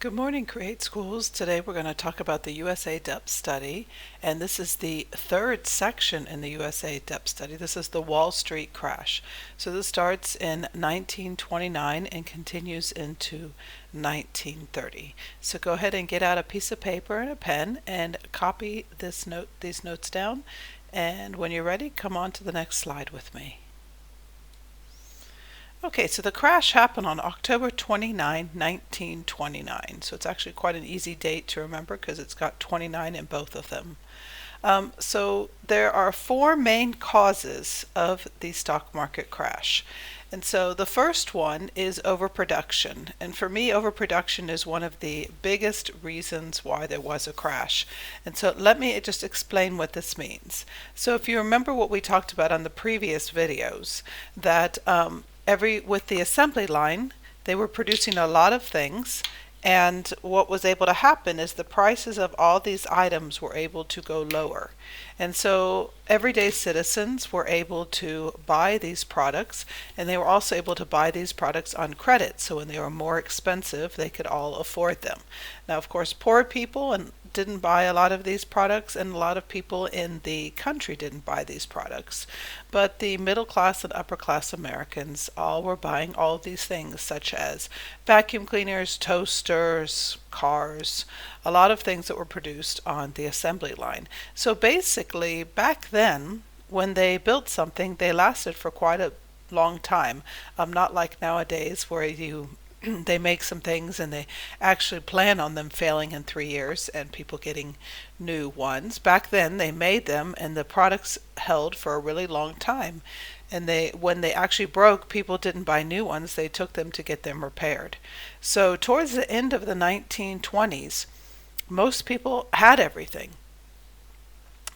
Good morning, Create Schools. Today we're going to talk about the USA depth study, and this is the third section in the USA depth study. This is the Wall Street crash. So this starts in 1929 and continues into 1930. So go ahead and get out a piece of paper and a pen and copy these notes down. And when you're ready, come on to the next slide with me. Okay, so the crash happened on October 29, 1929. So it's actually quite an easy date to remember because it's got 29 in both of them. So there are four main causes of the stock market crash. And so the first one is overproduction. And for me, overproduction is one of the biggest reasons why there was a crash. And so let me just explain what this means. So if you remember what we talked about on the previous videos, that with the assembly line, they were producing a lot of things, and what was able to happen is the prices of all these items were able to go lower. And so everyday citizens were able to buy these products, and they were also able to buy these products on credit. So when they were more expensive, they could all afford them. Now, of course, poor people didn't buy a lot of these products, and a lot of people in the country didn't buy these products. But the middle class and upper class Americans all were buying all of these things, such as vacuum cleaners, toasters, cars, a lot of things that were produced on the assembly line. So basically, back then, when they built something, they lasted for quite a long time. Not like nowadays where they make some things and they actually plan on them failing in 3 years and people getting new ones. Back then they made them and the products held for a really long time. And when they actually broke, people didn't buy new ones, they took them to get them repaired. So towards the end of the 1920s, most people had everything.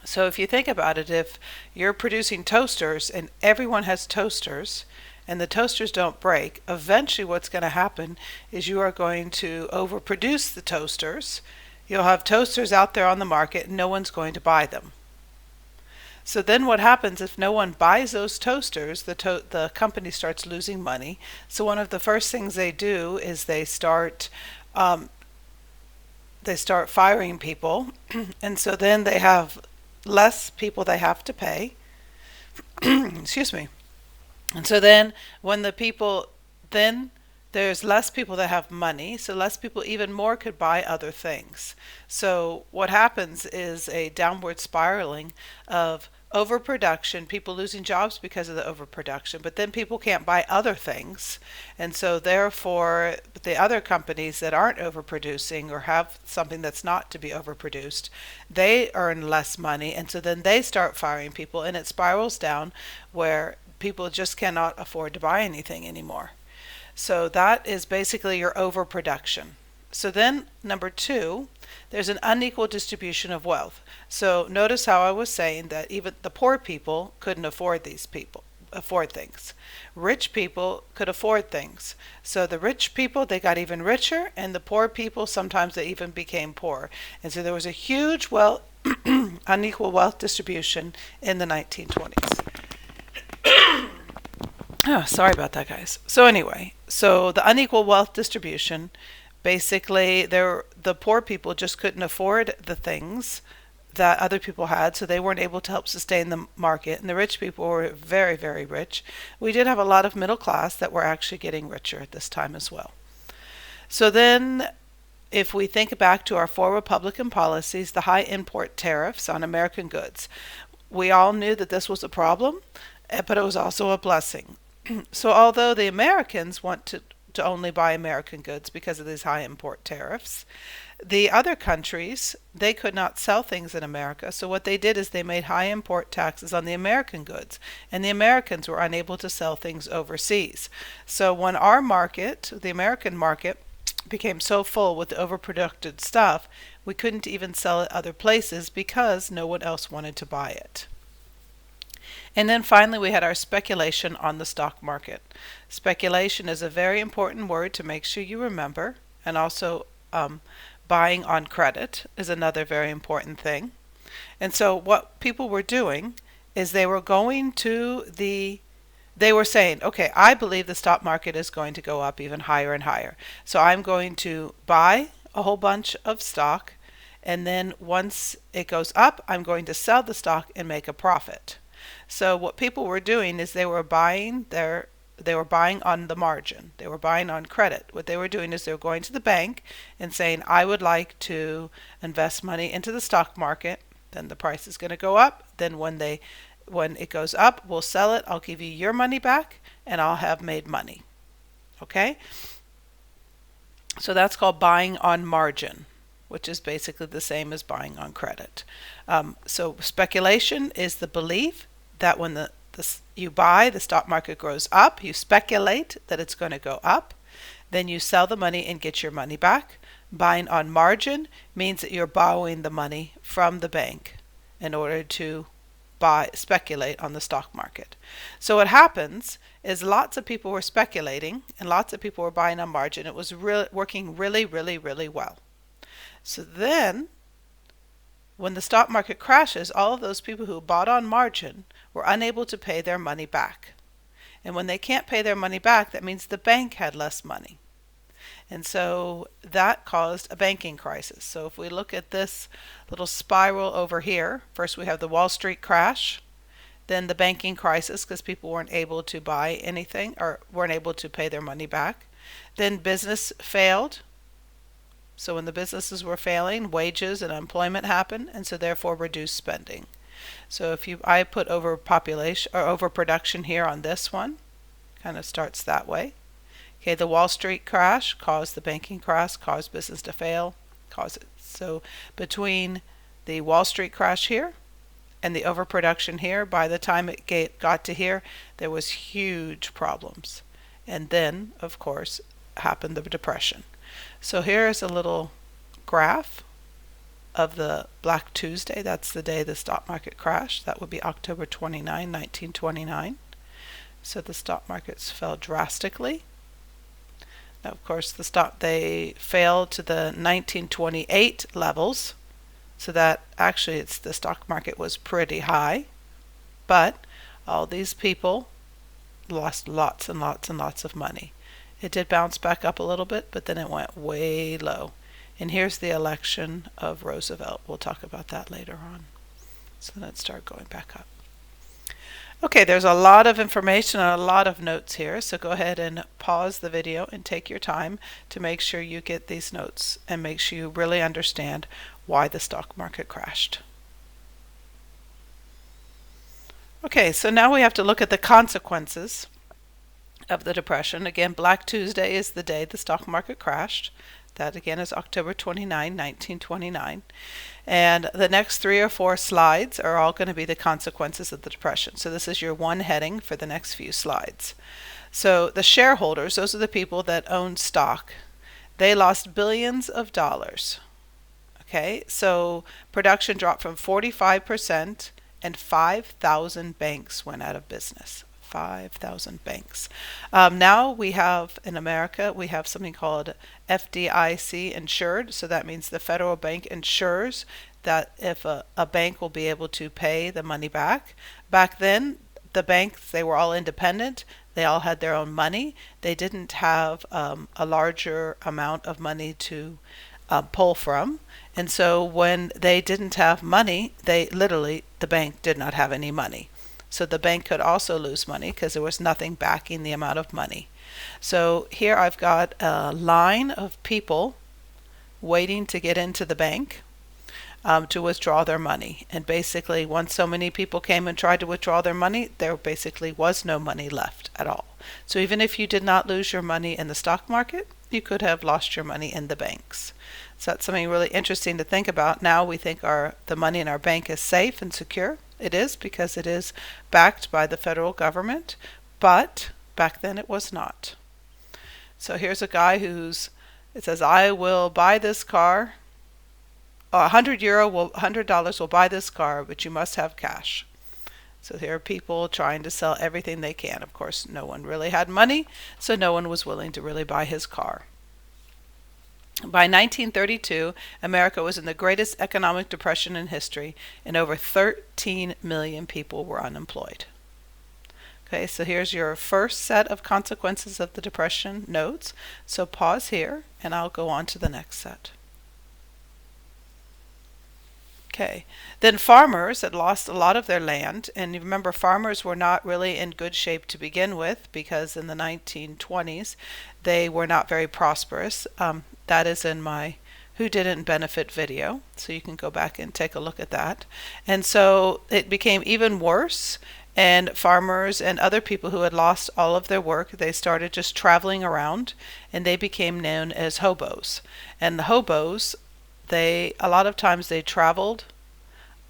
So if you think about it, if you're producing toasters and everyone has toasters, and the toasters don't break, eventually what's going to happen is you are going to overproduce the toasters. You'll have toasters out there on the market and no one's going to buy them. So then what happens if no one buys those toasters, the company starts losing money. So one of the first things they do is they start firing people. And so then they have less people they have to pay. Excuse me. And so then there's less people that have money, so less people even more could buy other things. So what happens is a downward spiraling of overproduction, people losing jobs because of the overproduction, but then people can't buy other things. And so therefore the other companies that aren't overproducing or have something that's not to be overproduced, they earn less money, and so then they start firing people, and it spirals down where people just cannot afford to buy anything anymore. So that is basically your overproduction. So then number two, there's an unequal distribution of wealth. So notice how I was saying that even the poor people couldn't afford things. Rich people could afford things. So the rich people, they got even richer, and the poor people, sometimes they even became poor. And so there was a huge unequal wealth distribution in the 1920s. Oh, sorry about that, guys. So anyway, the unequal wealth distribution, basically, the poor people just couldn't afford the things that other people had, so they weren't able to help sustain the market, and the rich people were very, very rich. We did have a lot of middle class that were actually getting richer at this time as well. So then, if we think back to our four Republican policies, the high import tariffs on American goods, we all knew that this was a problem, but it was also a blessing. So although the Americans want to only buy American goods because of these high import tariffs, the other countries, they could not sell things in America. So what they did is they made high import taxes on the American goods, and the Americans were unable to sell things overseas. So when our market, the American market, became so full with the overproduced stuff, we couldn't even sell it other places because no one else wanted to buy it. And then finally, we had our speculation on the stock market. Speculation is a very important word to make sure you remember, and also buying on credit is another very important thing. And so what people were doing is they were going to the they were saying, okay, I believe the stock market is going to go up even higher and higher. So I'm going to buy a whole bunch of stock, and then once it goes up, I'm going to sell the stock and make a profit. So what people were doing is they were buying on the margin. They were buying on credit. What they were doing is they were going to the bank and saying, I would like to invest money into the stock market. Then the price is going to go up. Then when it goes up, we'll sell it. I'll give you your money back and I'll have made money. Okay? So that's called buying on margin, which is basically the same as buying on credit. So speculation is the belief that when you buy, the stock market grows up, you speculate that it's going to go up, then you sell the money and get your money back. Buying on margin means that you're borrowing the money from the bank in order to speculate on the stock market. So what happens is lots of people were speculating and lots of people were buying on margin. It was working really, really, really well. So then when the stock market crashes, all of those people who bought on margin were unable to pay their money back. And when they can't pay their money back, that means the bank had less money. And so that caused a banking crisis. So if we look at this little spiral over here, first we have the Wall Street crash, then the banking crisis because people weren't able to buy anything or weren't able to pay their money back. Then business failed. So when the businesses were failing, wages and employment happened, and so therefore reduced spending. So I put overpopulation or overproduction here on this one, kind of starts that way. Okay, the Wall Street crash caused the banking crash, caused business to fail, caused it. So between the Wall Street crash here and the overproduction here, by the time it got to here, there was huge problems. And then, of course, happened the Depression. So here is a little graph of the Black Tuesday. That's the day the stock market crashed. That would be October 29, 1929. So the stock markets fell drastically. Now, of course, they failed to the 1928 levels, so that actually the stock market was pretty high, but all these people lost lots and lots and lots of money. It did bounce back up a little bit, but then it went way low. And here's the election of Roosevelt. We'll talk about that later on. So let's start going back up. Okay, there's a lot of information and a lot of notes here, so go ahead and pause the video and take your time to make sure you get these notes and make sure you really understand why the stock market crashed. Okay, so now we have to look at the consequences of the Depression. Again, Black Tuesday is the day the stock market crashed. That again is October 29, 1929. And the next 3 or 4 slides are all going to be the consequences of the Depression. So this is your one heading for the next few slides. So the shareholders, those are the people that own stock, they lost billions of dollars. Okay, so production dropped from 45% and 5,000 banks went out of business. 5,000 banks. Now we have, in America, we have something called FDIC insured. So that means the federal bank insures that if a bank will be able to pay the money back. Back then, the banks, they were all independent. They all had their own money. They didn't have a larger amount of money to pull from. And so when they didn't have money, the bank did not have any money. So the bank could also lose money because there was nothing backing the amount of money. So here I've got a line of people waiting to get into the bank to withdraw their money. And basically, once so many people came and tried to withdraw their money, there basically was no money left at all. So even if you did not lose your money in the stock market, you could have lost your money in the banks. So that's something really interesting to think about. Now we think the money in our bank is safe and secure. It is, because it is backed by the federal government, but back then it was not. So here's a guy it says, I will buy this car, $100 will buy this car, but you must have cash. So here are people trying to sell everything they can. Of course, no one really had money, so no one was willing to really buy his car. By 1932, America was in the greatest economic depression in history, and over 13 million people were unemployed. Okay, so here's your first set of consequences of the Depression notes. So pause here and I'll go on to the next set. Okay, then farmers had lost a lot of their land, and you remember farmers were not really in good shape to begin with because in the 1920s they were not very prosperous. That is in my Who Didn't Benefit video, so you can go back and take a look at that. And so it became even worse, and farmers and other people who had lost all of their work, they started just traveling around, and they became known as hobos. And the hobos, a lot of times they traveled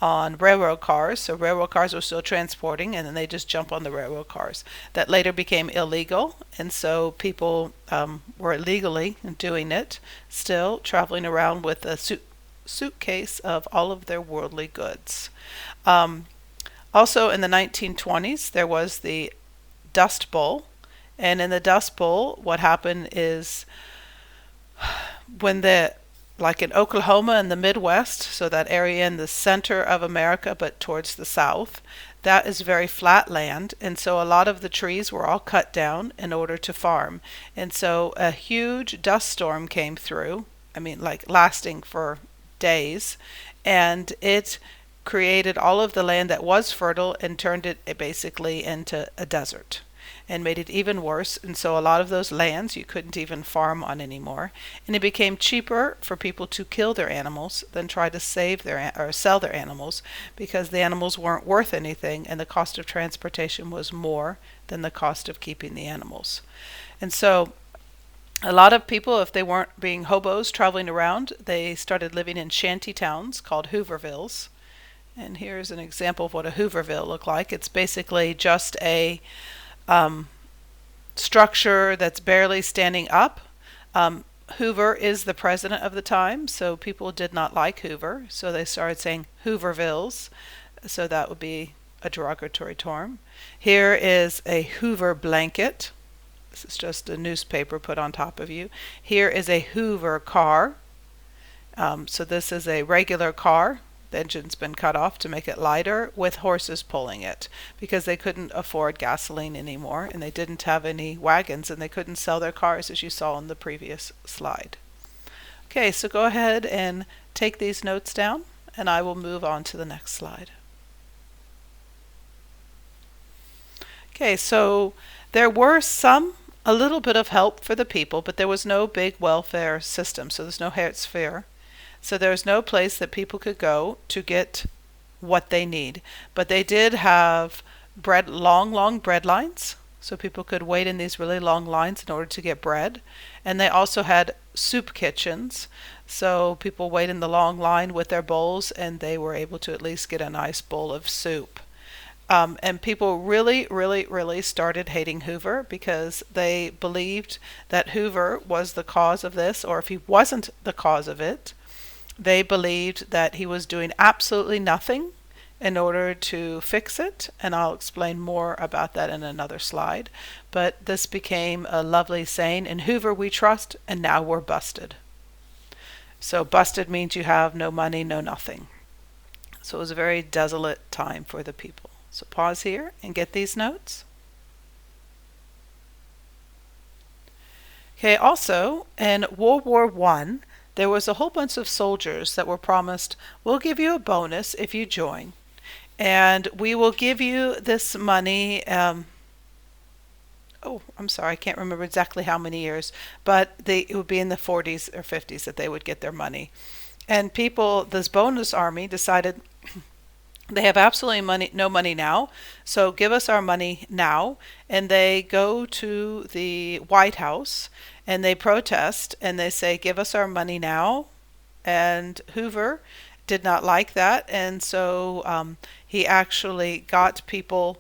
on railroad cars, so railroad cars were still transporting, and then they just jump on the railroad cars. That later became illegal, and so people were illegally doing it, still traveling around with a suitcase of all of their worldly goods. Also in the 1920s, there was the Dust Bowl, and in the Dust Bowl, what happened is when like in Oklahoma in the Midwest, so that area in the center of America but towards the south, that is very flat land, and so a lot of the trees were all cut down in order to farm. And so a huge dust storm came through, like lasting for days, and it created all of the land that was fertile and turned it basically into a desert and made it even worse. And so a lot of those lands you couldn't even farm on anymore, and it became cheaper for people to kill their animals than try to sell their animals, because the animals weren't worth anything and the cost of transportation was more than the cost of keeping the animals. And so a lot of people, if they weren't being hobos traveling around, they started living in shanty towns called Hoovervilles. And here's an example of what a Hooverville looked like. It's basically just a structure that's barely standing up. Hoover is the president of the time, so people did not like Hoover, so they started saying Hoovervilles, so that would be a derogatory term. Here is a Hoover blanket. This is just a newspaper put on top of you. Here is a Hoover car. So this is a regular car. The engine's been cut off to make it lighter, with horses pulling it, because they couldn't afford gasoline anymore, and they didn't have any wagons, and they couldn't sell their cars, as you saw in the previous slide. Okay, so go ahead and take these notes down, and I will move on to the next slide. Okay, so there were a little bit of help for the people, but there was no big welfare system, so there's no Harris Fair. So there's no place that people could go to get what they need. But they did have long bread lines, so people could wait in these really long lines in order to get bread. And they also had soup kitchens, so people wait in the long line with their bowls, and they were able to at least get a nice bowl of soup. And people really started hating Hoover, because they believed that Hoover was the cause of this, or if he wasn't the cause of it, they believed that he was doing absolutely nothing in order to fix it, and I'll explain more about that in another slide. But this became a lovely saying: "In Hoover we trust, and now we're busted." So busted means you have no money, no nothing. So it was a very desolate time for the people. So pause here and get these notes. Okay, also in World War I, there was a whole bunch of soldiers that were promised, "We'll give you a bonus if you join, and we will give you this money." I'm sorry, I can't remember exactly how many years, but it would be in the 40s or 50s that they would get their money. And this bonus army decided they have absolutely no money now, so give us our money now. And they go to the White House and they protest and they say, "Give us our money now." And Hoover did not like that, and so he actually got people.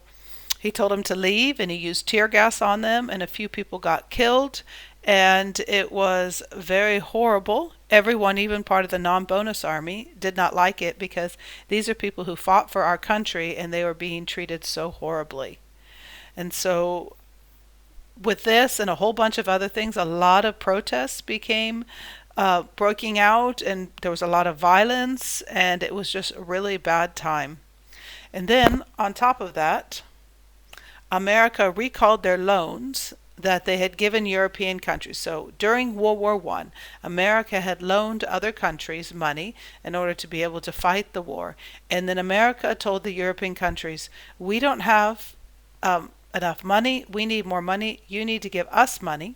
He told them to leave, and he used tear gas on them, and a few people got killed, and it was very horrible. Everyone, even part of the non-bonus army, did not like it, because these are people who fought for our country, and they were being treated so horribly. And so with this and a whole bunch of other things, a lot of protests became breaking out, and there was a lot of violence, and it was just a really bad time. And then on top of that, America recalled their loans that they had given European countries. So during World War I, America had loaned other countries money in order to be able to fight the war. And then America told the European countries, we don't have enough money. We need more money. You need to give us money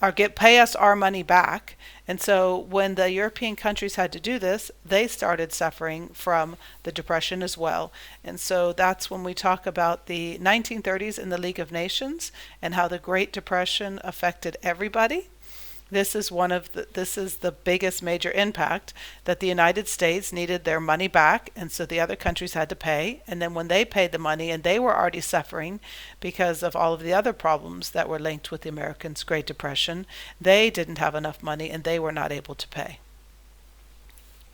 or pay us our money back. And so when the European countries had to do this, they started suffering from the Depression as well. And so that's when we talk about the 1930s in the League of Nations and how the Great Depression affected everybody. This is the biggest major impact, that the United States needed their money back, and so the other countries had to pay. And then when they paid the money, and they were already suffering because of all of the other problems that were linked with the Americans' Great Depression, they didn't have enough money and they were not able to pay.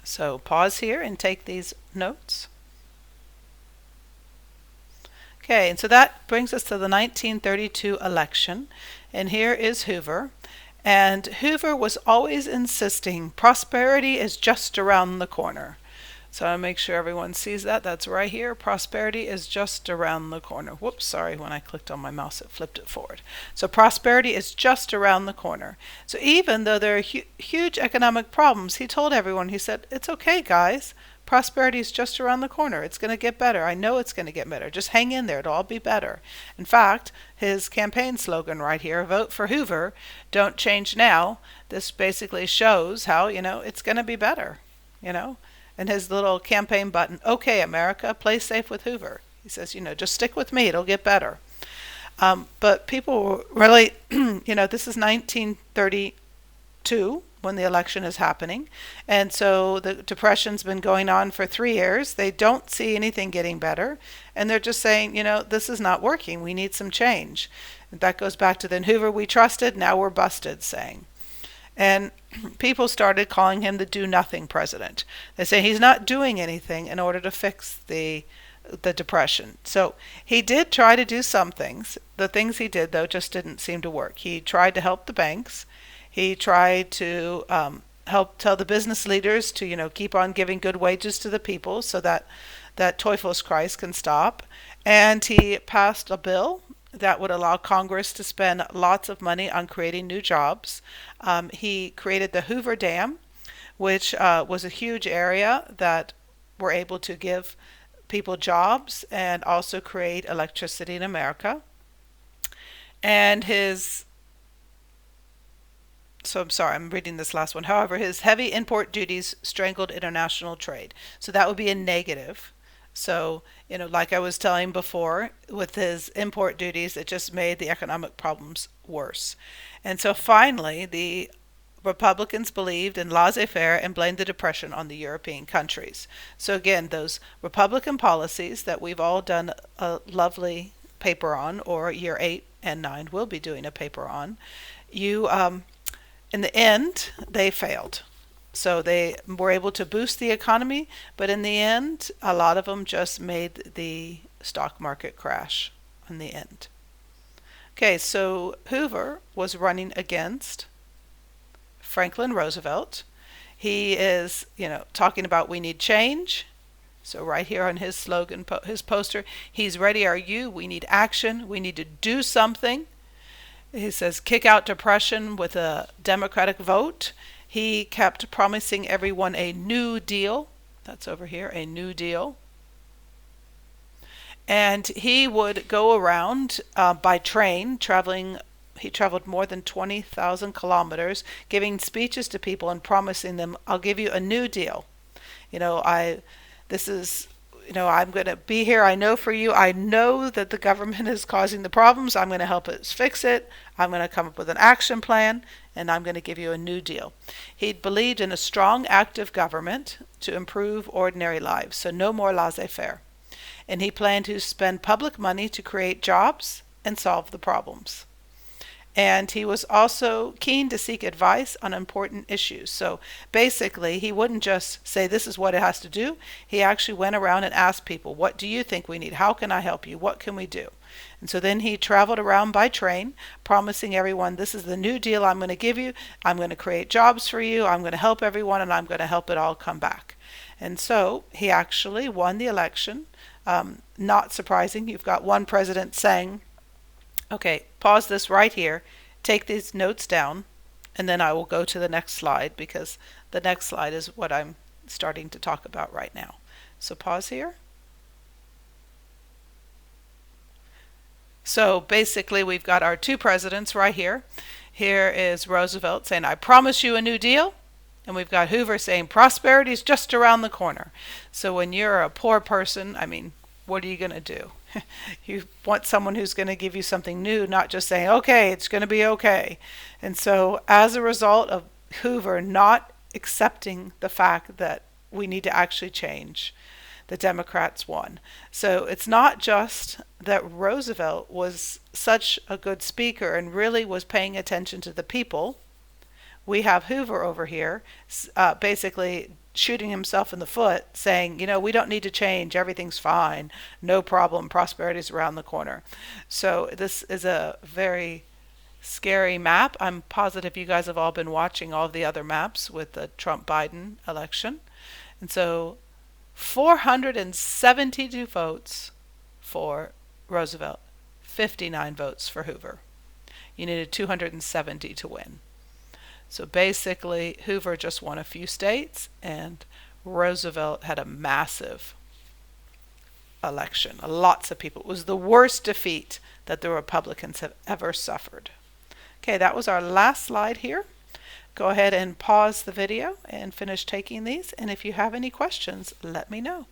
So pause here and take these notes. Okay, and so that brings us to the 1932 election, and here is Hoover. And Hoover was always insisting prosperity is just around the corner. So I'll make sure everyone sees that. That's right here. Prosperity is just around the corner. Whoops, sorry. When I clicked on my mouse, it flipped it forward. So prosperity is just around the corner. So even though there are huge economic problems, he told everyone, he said, it's okay, guys. Prosperity is just around the corner. It's going to get better. I know it's going to get better. Just hang in there. It'll all be better. In fact, his campaign slogan right here, vote for Hoover, don't change now. This basically shows how, it's going to be better, And his little campaign button, okay, America, play safe with Hoover. He says, just stick with me. It'll get better. But people really, this is 1932. When the election is happening. And so the Depression's been going on for 3 years. They don't see anything getting better. And they're just saying, this is not working. We need some change. And that goes back to then Hoover we trusted, now we're busted saying. And people started calling him the do-nothing president. They say he's not doing anything in order to fix the Depression. So he did try to do some things. The things he did, though, just didn't seem to work. He tried to help the banks. He tried to help tell the business leaders to, keep on giving good wages to the people so that Teufelskreis can stop. And he passed a bill that would allow Congress to spend lots of money on creating new jobs. He created the Hoover Dam, which was a huge area that were able to give people jobs and also create electricity in America. And I'm reading this last one. However, his heavy import duties strangled international trade. So that would be a negative. So, like I was telling before, with his import duties, it just made the economic problems worse. And so finally, the Republicans believed in laissez-faire and blamed the Depression on the European countries. So again, those Republican policies that we've all done a lovely paper on, or year 8 and 9 will be doing a paper on, in the end, they failed. So they were able to boost the economy, but in the end, a lot of them just made the stock market crash in the end. Okay, so Hoover was running against Franklin Roosevelt. He is, talking about we need change. So right here on his slogan, his poster, he's ready, are you? We need action. We need to do something. He says, kick out depression with a Democratic vote. He kept promising everyone a new deal. That's over here, a new deal. And he would go around by train, traveling. He traveled more than 20,000 kilometers, giving speeches to people and promising them, I'll give you a new deal. I'm going to be here. I know for you. I know that the government is causing the problems. I'm going to help us fix it. I'm going to come up with an action plan, and I'm going to give you a new deal. He believed in a strong, active government to improve ordinary lives, so no more laissez-faire. And he planned to spend public money to create jobs and solve the problems. And he was also keen to seek advice on important issues. So basically, he wouldn't just say, this is what it has to do. He actually went around and asked people, what do you think we need? How can I help you? What can we do? And so then he traveled around by train, promising everyone, this is the new deal I'm going to give you. I'm going to create jobs for you. I'm going to help everyone, and I'm going to help it all come back. And so he actually won the election Not surprising, you've got one president saying, okay, pause this right here, take these notes down, and then I will go to the next slide because the next slide is what I'm starting to talk about right now. So pause here. So basically we've got our two presidents right here. Here is Roosevelt saying, I promise you a new deal. And we've got Hoover saying, prosperity is just around the corner. So when you're a poor person, I mean, what are you going to do? You want someone who's going to give you something new, not just saying, okay, it's going to be okay. And so as a result of Hoover not accepting the fact that we need to actually change, the Democrats won. So it's not just that Roosevelt was such a good speaker and really was paying attention to the people. We have Hoover over here basically shooting himself in the foot, saying, you know, we don't need to change, everything's fine, no problem, prosperity's around the corner. So this is a very scary map. I'm positive you guys have all been watching all the other maps with the Trump-Biden election. And so 472 votes for Roosevelt, 59 votes for Hoover. You needed 270 to win. So basically, Hoover just won a few states, and Roosevelt had a massive election. Lots of people. It was the worst defeat that the Republicans have ever suffered. Okay, that was our last slide here. Go ahead and pause the video and finish taking these. And if you have any questions, let me know.